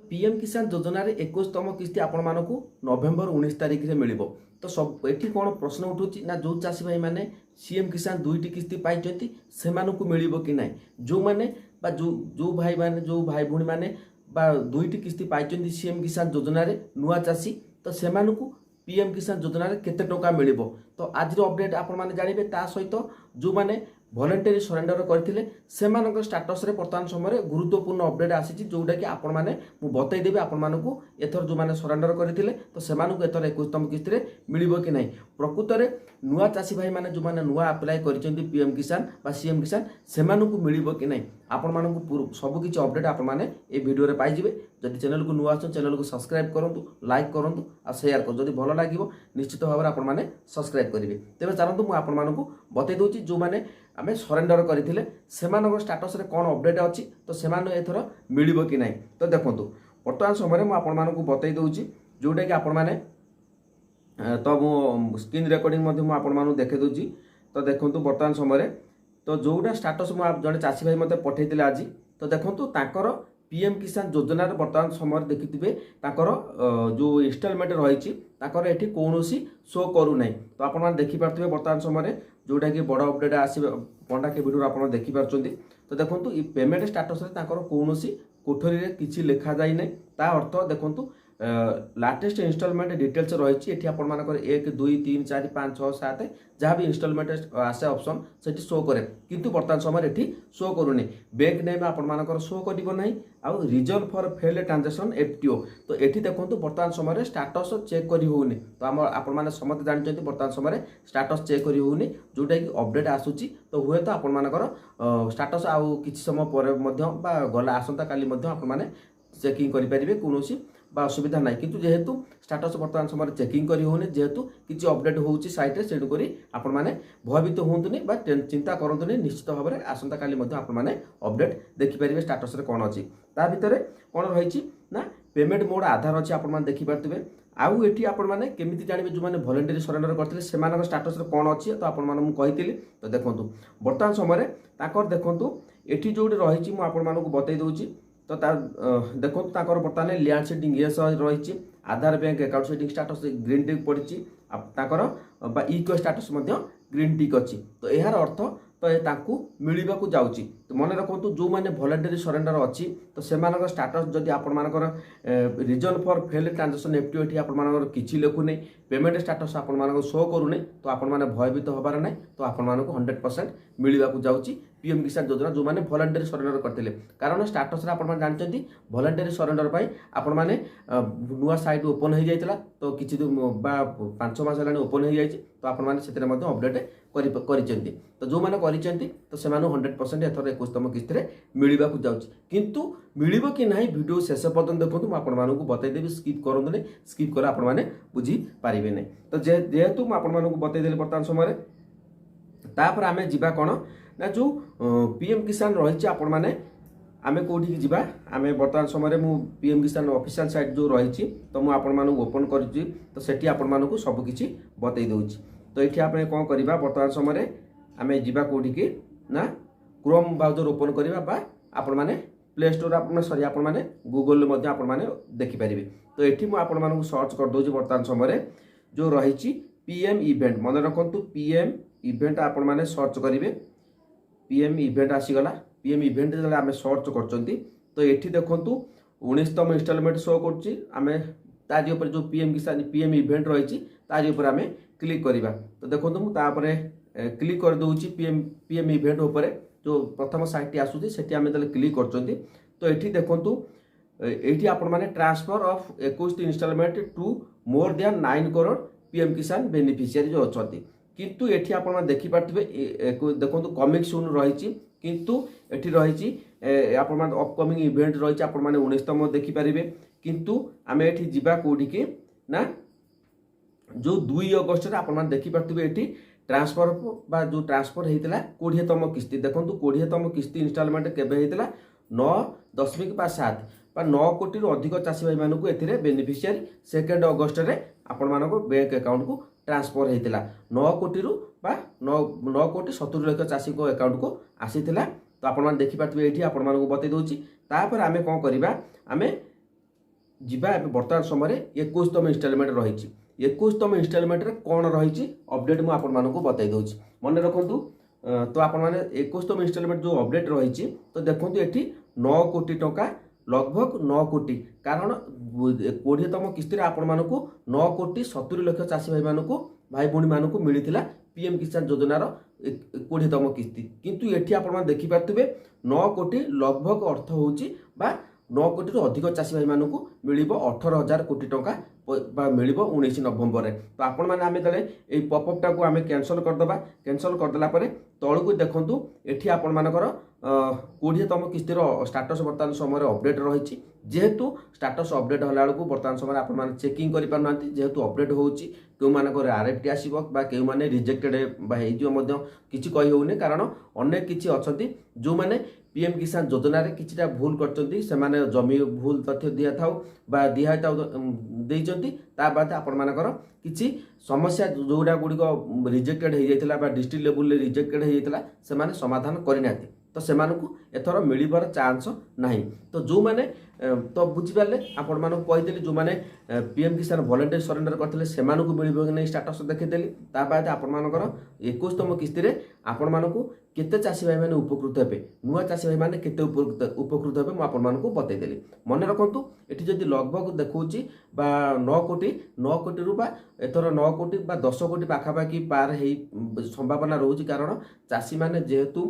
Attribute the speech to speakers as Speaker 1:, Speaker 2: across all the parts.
Speaker 1: PM किसान योजना रे 21तम किस्ती आपण मानकु नवेम्बर 19 तारिख रे मिलिबो। तो सब एठी कोन प्रश्न उठुची ना जो चासी भाई माने सीएम किसान दुईटी किस्ती पाइचंती सेमानकु मिलिबो कि नाही। जो माने बा जो भाई माने जो भाई भूणी माने बा दुईटी किस्ती पाइचंती सीएम किसान योजना रे नुआ चासी तो सेमानकु पीएम किसान योजना रे केते टका मिलिबो। तो आज रो अपडेट आपण माने जानिबे। ता सहित जो माने भलेंटरी सरेंडर करथिले सेमानक स्टाटस रे वर्तमान समय गुरुत्वपूर्ण अपडेट आसी जोटा कि आपण माने मु बतैदेवी आपण मानकु एथर जो माने सरेंडर करथिले तो सेमानकु एथर 21तम किस्ती रे मिलिबो कि नाही। प्रकृत रे नुआ चासी भाई माने जो माने नुआ अप्लाई करिसेंती पीएम किसान बा सीएम किसान सेमानकु मिलिबो कि नाही। आपण मानकु सब किछि अपडेट आपण माने ए वीडियो रे पाइ जिवे। जदि चैनल को नुआ आछन चैनल को सब्सक्राइब करंतु, लाइक करंतु आ शेयर कर। जदि भलो लागिवो निश्चित भाव आपण माने सब्सक्राइब करिवे। तेबे चलंतु मु आपण मानकु बतै दोछि जो माने आमे सरेंडर करथिले सेमानक स्टाटस रे कोन अपडेट अछि तो सेमान एथर मिलिबो कि नाही। तो देखंतु वर्तमान समय मु आपण मानकु बतै दोछि जोटा कि आपण माने तो मु स्क्रीन रिकॉर्डिंग मध्ये मु आपण मानकु देखै दोछि। तो देखंतु वर्तमान समय तो जोटा स्टाटस मु जने चासी भाई मते पठैतिले आज तो देखंतु ताकर पीएम किसान योजना रे वर्तमान समय देखिथिबे ताकर जो इंस्टॉलमेंट रहिछि ताकर एठी कोनोसी शो करू नाही। तो आपण मान देखि पारथिबे वर्तमान समय जोटा कि बड़ अपडेट आसी पंडा के वीडियो आपण देखि पारचोंती। तो देखंतु ई पेमेंट स्टेटस रे ताकर कोनोसी कोठरी रे किछि लिखा जाई नै। ता अर्थ देखंतु लाटेस्ट इंस्टॉलमेंट डिटेल्स रहिछि एठी आपण मानकर 1 2 3 4 5 6 7 जहाँ भी इंस्टॉलमेंट आसे ऑप्शन सेठी शो करे किंतु वर्तमान समय एठी शो करूनी। बैंक नेम आपण मानकर शो करिवो नाही आ reason for failed transaction FTO. तो एठी देखंतु वर्तमान समय स्टेटस चेक करि होउनी। तो हम आपण माने समस्त जानचंती वर्तमान समय स्टेटस चेक करि होउनी जोटा कि अपडेट आसुची। तो हुए तो आपण मानकर स्टेटस आ किछि समय पर मध्य बा गला आसंता काली मध्य आपण माने चेकिंग करि परिबे कोनोसी बा असुविधा नाही। किंतु जेहेतु स्टेटस वर्तमान समय चेकिंग करि होने जेहेतु किछि अपडेट होउची साइट रे सेडु करी आपण माने भयभीत होंतुनी बा चिंता करंतुनी। निश्चित भाव में आसंता काली मध्ये आपण माने अपडेट देखि परिबे स्टेटस रे कोन अछि। ता भितरे कोन रहिछि ना पेमेंट मोड आधार अछि आपण माने देखि पारथिबे। आउ एठी आपण माने केमिति जानिबे जो माने वॉलंटरी सरेंडर करथिले सेमानक स्टेटस रे कोन अछि। तो आपण माने मु कहितिली। तो देखंतु वर्तमान समय रे ताकर देखंतु एठी जोडी रहिछि मु आपण मानकु बतै दोछि। तो देखो ताकर बर्तमान लैंड सेटिंग ये रही Aadhaar bank account setting status green tick पड़ी ताकर बा इको स्टाटस ग्रीन टिक अच्छी। तो यार अर्थ तो ताकू मिलवा को जाउची। तो मन रखु जो मैंने वॉलंटरी सरेंडर अच्छी तो सेमानक स्टाटस जदि आपण मानकर reason for failed transaction FTO एठी आपण मानकर किछि लेखु नै पेमेंट स्टाटस आपण मानकर शो करू नै तो आपण माने भयभीत होबार नै। तो आपण मानक 100% मिलवा को जाउची पीएम किसान योजना जो मैंने वॉलंटरी सरेंडर करथिले। कारण स्टाटस रे आपण माने जानचंती वॉलंटरी सरेंडर पई आपण माने नुआ साइट ओपन हो जाइतला। तो किछि बा 5 मास लानी ओपन हो जाइछि। तो आपण माने सेतरे मध्ये अपडेट करिसेंती। तो जो माने करिसेंती तो सेमानु 100% एथर 21तम किस्ती रे मिलवा को जाउछि। किंतु मिलिबो कि नाही वीडियो शेष पर्यंत देखंतु मु आपण मानकु बतै देबी। स्किप करंतु नै स्किप कर आपण माने बुझी पारिबे नै। तो जेहेतु मु आपण मानकु बतै देली वर्तमान समय रे तापर आमे जिबा कोन ना जो पीएम किसान रही आपण माने आमे कोठी जिबा आमे वर्तमान समय मु पीएम किसान ऑफिशियल साइट जो रही तो मु आपण मानकु ओपन करछि। तो सेठी आपण मानकु सब किछि बतै दोछि। तो एठी आपने कोन करबा वर्तमान समय आमे जिबा कोठी की ना क्रोम ब्राउजर ओपन करबा बा आपण माने प्ले स्टोर आपण सॉरी आपण माने गूगल मध्ये आपण माने देखि परिबे। तो एठी मु आपण मानकु सर्च कर दोछि वर्तमान समय जो रही पीएम इवेंट मन रखंतु पीएम इवेंट आपण माने सर्च करिवे। पीएम इवेंट आसीगला पीएम इवेंट जले आमे सर्च करचंती। तो एठी देखंतु 19तम इंस्टॉलमेंट शो करछि। आमे ताजी ऊपर जो पीएम किसान पीएम इवेंट रहिछि ताजी ऊपर आमे क्लिक करिबा। तो देखंतु मु तापरे क्लिक कर दोछि पीएम इवेंट ऊपर जो प्रथम साइट आसुछि सेठी आमे तले क्लिक करचंती। तो एठी देखंतु एठी आपण माने transfer of 21 instalment to more than 9 crore PM Kisan beneficiary जो अछंती। किंतु एठी आपण माने देखि पारथिबे देखंतु कमिंग सून रहिछि। किंतु एठी रहिछि आपण माने अपकमिंग इवेंट रहिछि आपण माने 19तम देखि पारिबे। किंतु आमे एठी जिबा कोडी के ना जो 2 अगस्त रे आपण माने देखि पारथिबे एठी ट्रांसफर बा जो ट्रांसफर हेतिला 20तम किस्ती देखंतु 20तम किस्ती इंस्टॉलमेंट केबे हेतिला 9.7 बा 9 कोटी रु अधिक चासी भाई मानकु एथिरे बेनिफिशियरी 2 अगस्त रे आपण मानको बैंक अकाउंट को ट्रांसफर हेतिला 9 कोटी रु बा 9 कोटी 70 लाख चासी को अकाउंट को आसीथिला। तो आपण मान देखि पाथबे एठी आपण मानको बतै दोछि। तापर आमे कोन करिबा आमे ଯିବା ଏବେ ବର୍ତ୍ତମାନ ସମୟରେ 21ତମ ଇନଷ୍ଟଲମେଣ୍ଟ ରହିଛି। 21ତମ ଇନଷ୍ଟଲମେଣ୍ଟରେ କ'ଣ ରହିଛି ଅପଡେଟ୍ ମୁଁ ଆପଣମାନଙ୍କୁ ବତାଇ ଦେଉଛି। ମନେ ରଖନ୍ତୁ ତ ଆପଣମାନେ 21ତମ ଇନଷ୍ଟଲମେଣ୍ଟ ଯେଉଁ ଅପଡେଟ୍ ରହିଛି ତ ଦେଖନ୍ତୁ ଏଠି 9 କୋଟି ଟଙ୍କା लगभग 9 कोटी कारण 20तम किस्ती आपको 9 कोटी 70 लक्ष चाषी भाई मानू भाई भौणी मानू मिलता पीएम किसान योजनार 20तम किस्ती किंतु एठी आपण देखिपारे 9 कोटी लगभग अर्थ होची 9 कोटी अधिक चाषी भाई मानू मिल 18,000 कोटी टंका मिल 19 नवेम्बर में। तो आपण मैंने आम ये पपअप टाक आम कैनसल करदे कैनसल करदेला तौक देखूँ ये आपण मानकर 20तम किस्तीर स्टाटस बर्तमान समय अपडेट रही जेहेतु स्टाटस अपडेट होला बेलू बर्तमान समय आप चेकिंग कर पारना जेहेतु अपडेट होची क्यों आरएफटी आसो क्यों मैंने रिजेक्टेड किसी कही होनी कारण अनेक किसी अच्छा जो मैंने पीएम किसान योजना रे किछिटा भूल करचंती सेमाने जमी भूल तथ्य दिया थाउ बा दिया थाउ देइचंती ता बाद आपण मानकर किछि समस्या जोडा गुडी रिजेक्टेड हो जाइतला बा डिस्ट्रिक्ट लेवल ले रिजेक्टेड हो जाइतला सेमाने समाधान करिनाती तो सेमानकु एथर मिलिबार चांस नाही। तो जो माने तो बुझिपारे आपण मानक कहिदेली जो माने पीएम किसान वॉलंटरी सरेंडर करथिले सेमानकु मिलिबो कि नै स्टेटस देखिदेली ता बाद आपण मानकर 21तम किस्ती रे आपण मानकु केते चाषी भाई माने उपकृत हेबे नुआ चाषी भाई माने केते उपकृत हेबे मु आपण मानकु बतै देली। मने रखंतु एठी जदि लगभग देखौची बा 9 कोटी रु बा एथर 9 कोटी बा 10 कोटी पाखा पाखी पार हेई संभावना रहउची कारण चाषी माने जेहेतु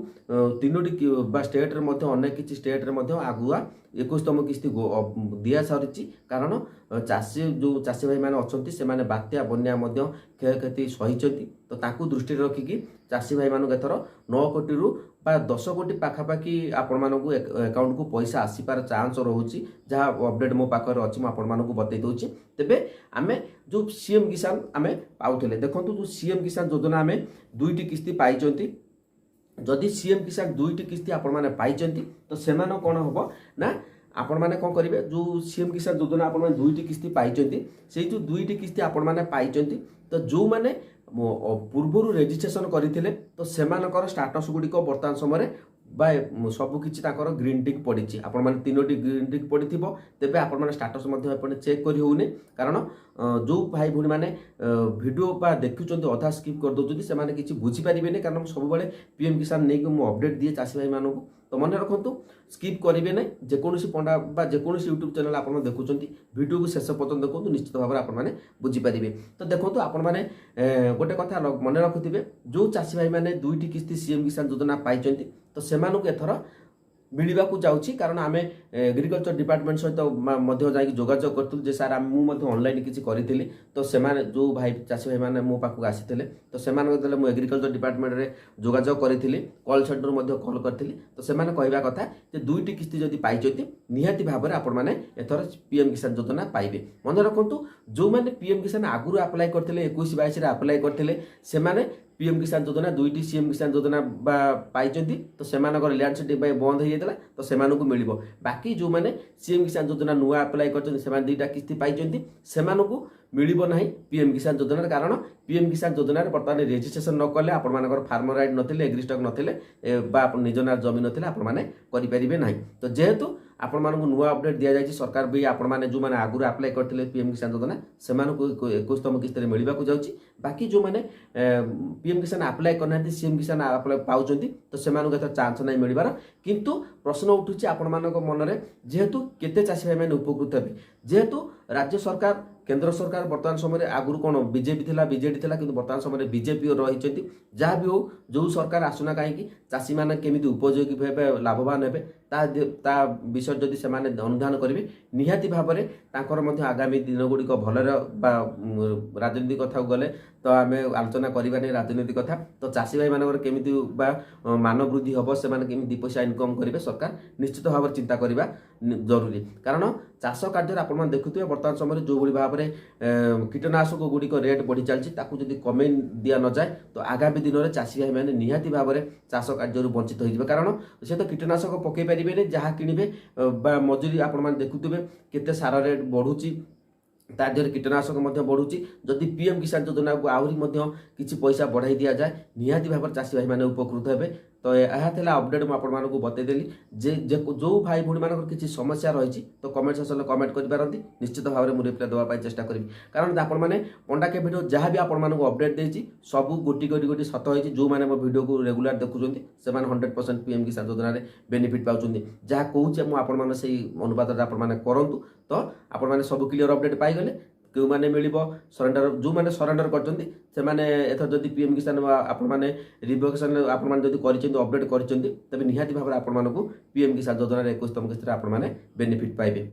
Speaker 1: तीनोटी बा स्टेट रे मध्ये अनेक किछि स्टेट रे मध्ये आगुआ 21तम किस्ती दिया सारिची कारण चाषी जो चाषी भाई माने अछंती से माने बात्या बन्या मध्ये क्षयक्षति सहिचंती तो ताकू दृष्टि रखिकी चाषी भाई मानक एथर 9 कोटी रु बा 10 कोटी पाखापाखि आपण मानक अकाउंट को पैसा आसीपार चांस रहुची जहाँ अपडेट मो पाखर अच्छी आपण मानक बतई दूची। तेबे आमे जो सीएम किसान आमे पाउथले देखंतु जो सीएम किसान योजना आमे 2टी किस्ती पाइचंती जदि सीएम किसान 2टी किस्ती आपण माने पाइचंती तो सेमान कोन होबो ना आपण माने कोन करिवे जो सीएम किसान योजना आपण माने 2टी किस्ती पाइचंती सेई जो 2टी किस्ती आपण माने पाइचंती तो जो माने पूर्व रेजिस्ट्रेशन करथिले तो सेमानकर स्टाटस गुडिक वर्तमान समय बा सबकिछि ताकर ग्रीन टिक पड़ी आपण माने 3टी ग्रीन टिक पड़िथिबो तेबे आपण माने स्टाटस मध्ये आपण चेक करि होउने कारण जो भाई भूणी माने वीडियो बा देखुचंती अधा स्किप कर दोचंती से माने किछि बुझी परिबेने कारण सब बेले पीएम किसान नै मु अपडेट दिए चाषी भाई मानकु तो मन रखंतु स्किप करेंगे ना जेकोसी पंडा बा जेकोसी यूट्यूब चैनल आप देखुंत वीडियो को शेष पर्यटन देखो निश्चित भाव में आपने बुझीपारे। तो देखो आपण मैंने गोटे कथा मन रखुवे जो चाषी भाई मैंने 2टी किस्ती सीएम किसान योजना पाई तो से एथर मिलवा जाऊँगी कारण आम एग्रीकल्चर डिपार्टमेंट सहित जाकि जोगाजोग करूँ जे सार मुझे ऑनलाइन किसी करी तो से जो भाई चाषी भाई मैंने मो पाक आसी तो से मुझे एग्रीकल्चर डिपार्टमेंट रे जोगाजोग करी कॉल सेंटर कॉल करी तो से कहवा कथा 2टी किस्ती जदि पाई निहाती भाव में आपण मैंने एथर पीएम किसान योजना पाइबे। मन रखु जो मैंने पीएम किसान आगुरी आप्लाय करते 21-22 आप्लाय करते से पीएम किसान योजना 2टी सीएम किसान योजना पाई तो से लैंड सेटिंग बंद हो जाता तो से मिल बाकी जो मैंने सीएम किसान योजना नुआ आप्लाय कर 2टा किस्ती पाई से मिलिबो नाही पीएम किसान योजना कारण पीएम किसान योजना बर्तमान रेजिस्ट्रेशन न कले आपण मानकर फार्मर राइट नथिले एग्रीस्टॉक नथिले बा आपण निज नार जमी नथिले आपण माने करि परिबे नाही। तो जेहेतु आपण मानक नुआ अपडेट दिया जायछि सरकार भी आपण माने जो माने आगुर अप्लाई करथिले पीएम किसान योजना से मानक 21तम किस्ती मिलवा को जाउछि बाकी जो माने पीएम किसान अप्लाई करनाथि सीएम किसान अप्लाई पाउचंती तो से मानक एत चांस नाही मिलिबार किंतु प्रश्न उठुछि आपण मानक मन रे जेहेतु केते चाषी भाई माने उपकृत हेबे जेहेतु राज्य सरकार केंद्र सरकार वर्तमान समय आगुरी कौन बीजेपी थिला बीजेडी थिला किंतु वर्तमान समय बीजेपी रही जहाँ भी हो जो सरकार आसुना कहीं चाषी मैंने केमी उपयोगी हे लाभवान हे ता विषय जदि से अनुधान करेंगे निहाती भाव में आगामी दिन गुड़िक भल राजनीति कथा गले तो आम आलोचना करवानी राजनीति कथा तो चाषी भाई मानकर केमी मान वृद्धि हम से केमी 2 पैसा इनकम करेंगे सरकार निश्चित भाव में चिंता करवा जरूरी कारण चाष कार्य आप देखुए बर्तमान समय जो भाई भाव में कीटनाशक गुड़िक रेट बढ़ी चलती जदि कमे दिया न जाए तो आगामी दिन में चाषी भाई मैंने निहाती भाव में चाष कार्य वंचित हो कारण से तो कीटनाशक पकई पारे जहाँ किणवे मजूरी आप देखुए केते सार रेट बढ़ुची तादेह कीटनाशक बढ़ुची जदि पीएम किसान योजना को आहरी किसी पैसा बढ़ाई दि जाए निहाती भाव चाषी भाई मैंने उपकृत हे तो यह था अपडेट मुझे आपको बतईदेली जो भाई भाई मान किसी समस्या रही तो कमेंट सेक्शन में कमेंट करेंगे निश्चित भाव में मुझे रिप्लाई देवाई चेष्टा करी कारण आपने पंडा के वीडियो जहाँ भी आपको अपडेट देती सब गोटी गोटी गोटी सत होती जो मैंने मो वीडियो को रेगुलर देखुं से 100% पीएम किसान योजना बेनिफिट पाँच जहाँ कहूँ मुझे से अनुपात आपने करूँ तो आपने सब क्लियर अपडेट पाईगले क्यों मैंने मिल सरेंडर जो मैंने सरेंडर कर जदि पीएम किसान आपने रिवोकेशन आपड़ी अपडेट कर निहाती भाव में आपको पीएम किसान योजना 21तम किस्त आपने बेनिफिट पाइबे।